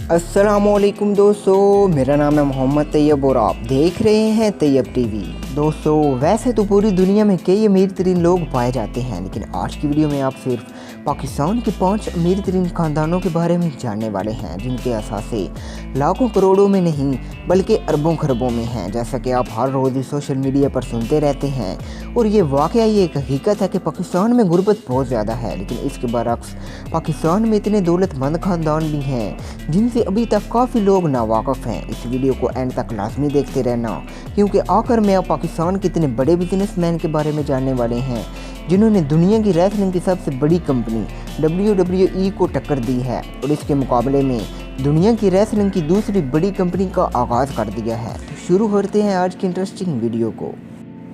अस्सलाम-ओ-अलैकुम दोस्तों, मेरा नाम है मोहम्मद तैयब और आप देख रहे हैं तैयब टीवी। दोस्तों, वैसे तो पूरी दुनिया में कई अमीर तरीन लोग पाए जाते हैं, लेकिन आज की वीडियो में आप सिर्फ पाकिस्तान के 5 अमीर तरीन ख़ानदानों के बारे में जानने वाले हैं, जिनके असासे लाखों करोड़ों में नहीं बल्कि अरबों खरबों में हैं। जैसा कि आप हर रोज़ सोशल मीडिया पर सुनते रहते हैं और ये वाक़या ये एक हकीकत है कि पाकिस्तान में गुर्बत बहुत ज़्यादा है, लेकिन इसके बरअक्स पाकिस्तान में इतने दौलतमंद ख़ानदान भी हैं जिनसे अभी तक काफ़ी लोग नावाकफ़ हैं। इस वीडियो को एंड तक लाजमी देखते रहना, क्योंकि आखिर में आप पाकिस्तान के इतने बड़े बिजनेसमैन के बारे में जानने वाले हैं जिन्होंने दुनिया की रेसलिंग की सबसे बड़ी कंपनी WWE को टक्कर दी है और इसके मुकाबले में दुनिया की रेसलिंग की दूसरी बड़ी कंपनी का आगाज़ कर दिया है। तो शुरू करते हैं आज की इंटरेस्टिंग वीडियो को।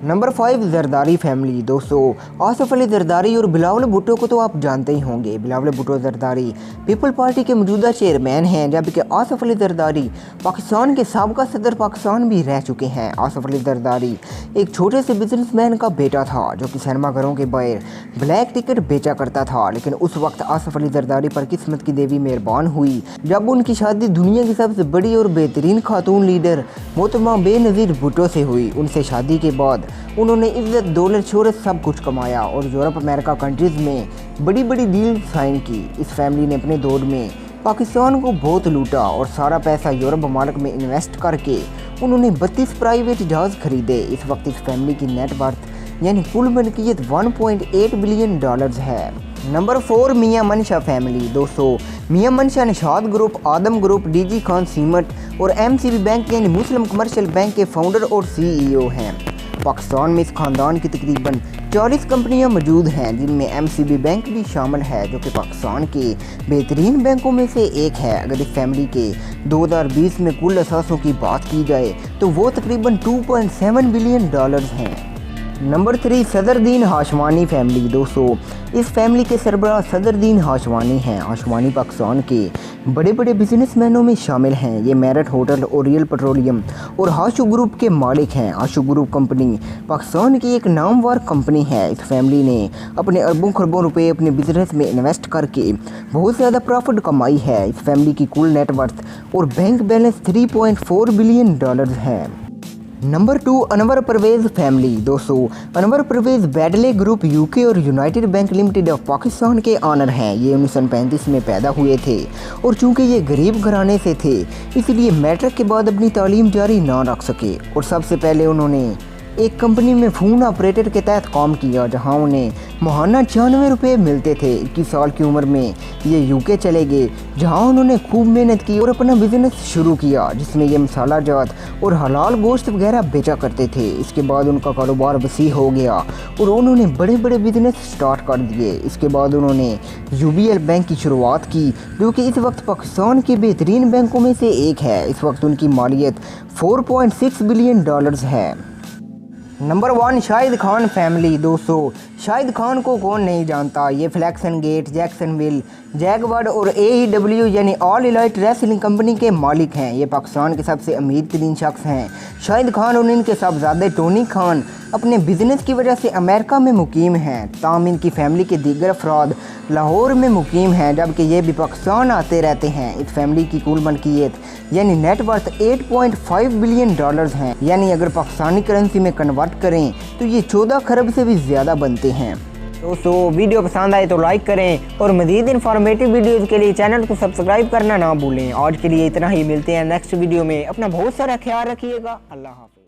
Number 5, Zardari family. दोस्तों, आसिफ अली जरदारी और बिलावल भुट्टो को तो आप जानते ही होंगे। बिलावल भुट्टो जरदारी पीपल पार्टी के मौजूदा चेयरमैन हैं, जबकि आसिफ अली जरदारी पाकिस्तान के साबका सदर पाकिस्तान भी रह चुके हैं। आसिफ अली जरदारी एक छोटे से बिजनेसमैन का बेटा था जो कि सिनेमाघरों के बाहर ब्लैक टिकट बेचा करता था, लेकिन उस वक्त आसिफ अली जरदारी पर किस्मत की देवी मेहरबान हुई जब उनकी शादी दुनिया की सबसे बड़ी और बेहतरीन खातून लीडर मोहतरमा बेनज़ीर भुट्टो से हुई। उनसे शादी के बाद उन्होंने इज्जत, दौलत, शोहरत सब कुछ कमाया और यूरोप अमेरिका कंट्रीज़ में बड़ी बड़ी डील साइन की। इस फैमिली ने अपने दौर में पाकिस्तान को बहुत लूटा और सारा पैसा यूरोप ममालिक में इन्वेस्ट करके उन्होंने 32 प्राइवेट जहाज़ खरीदे। इस वक्त इस फैमिली की नेट वर्थ यानी कुल मलकियत $1.8 बिलियन है। नंबर 4, मियां मनशा फैमिली। दोस्तों, मियां मनशा निशाद ग्रुप, आदम ग्रुप, डीजी खान सीमेंट और MCB बैंक यानी मुस्लिम कमर्शियल बैंक के फाउंडर और CEO हैं। पाकिस्तान में इस ख़ानदान की तकरीबन 40 कंपनियां मौजूद हैं, जिनमें MCB बैंक भी शामिल है, जो कि पाकिस्तान के बेहतरीन बैंकों में से एक है। अगर इस फैमिली के 2020 में कुल असासों की बात की जाए तो वो तकरीबन $2.7 बिलियन हैं। Number 3, Sadruddin Hashmani family. दोस्तों, इस फैमिली के सरबराह सदरदीन हाशमानी हैं। हाशमानी पाकिस्तान के बड़े बड़े बिजनेसमैनों में शामिल हैं। ये मेरिट होटल और रियल पेट्रोलियम और हाशु ग्रुप के मालिक हैं। हाशु ग्रुप कंपनी पाकिस्तान की एक नामवर कंपनी है। इस फैमिली ने अपने अरबों खरबों रुपए अपने बिजनेस में इन्वेस्ट करके बहुत ज़्यादा प्रॉफिट कमाई है। इस फैमिली की कुल नेटवर्थ और बैंक बैलेंस $3.4 बिलियन है। Number 2, Anwar Pervez family. दोस्तों, अनवर परवेज़ बैडले ग्रुप UK और United Bank Limited of Pakistan के ऑनर हैं। ये 1935 में पैदा हुए थे और चूंकि ये गरीब घराने से थे इसलिए मैट्रिक के बाद अपनी तालीम जारी ना रख सके और सबसे पहले उन्होंने एक कंपनी में फ़ोन ऑपरेटर के तहत काम किया, जहां उन्हें माहाना ₹96 मिलते थे। 21 साल की उम्र में ये UK चले गए, जहां उन्होंने खूब मेहनत की और अपना बिजनेस शुरू किया, जिसमें ये मसाला जात और हलाल गोश्त वगैरह बेचा करते थे। इसके बाद उनका कारोबार वसी हो गया और उन्होंने बड़े बड़े बिजनेस स्टार्ट कर दिए। इसके बाद उन्होंने UBL बैंक की शुरुआत की, जो कि इस वक्त पाकिस्तान के बेहतरीन बैंकों में से एक है। इस वक्त उनकी मालियत $4.6 बिलियन है। Number 1, Shahid Khan family. दोस्तों, शाहिद खान को कौन नहीं जानता। ये फ्लैक्सन गेट, जैक्सनविल, जैगवर्ड और AEW यानी ऑल इलाइट रेसलिंग कंपनी के मालिक हैं। ये पाकिस्तान के सबसे अमीर तरीन शख्स हैं। शाहिद खान और इनके साहबजादे टोनी खान अपने बिजनेस की वजह से अमेरिका में मुकीम हैं। ताहम इनकी फैमिली के दीगर अफराद लाहौर में मुकीम हैं, जबकि ये भी पाकिस्तान आते रहते हैं। इस फैमिली की कुल मलकियत यानी नेटवर्थ $8.5 बिलियन हैं, यानी अगर पाकिस्तानी करेंसी में कन्वर्ट करें तो ये 14 खरब से भी ज़्यादा बनते हैं। दोस्तों, वीडियो पसंद आए तो लाइक करें और मज़ीद इन्फॉर्मेटिव वीडियोज़ के लिए चैनल को सब्सक्राइब करना ना भूलें। आज के लिए इतना ही, मिलते हैं नेक्स्ट वीडियो में। अपना बहुत सारा ख्याल रखिएगा। अल्लाह हाफ़िज़।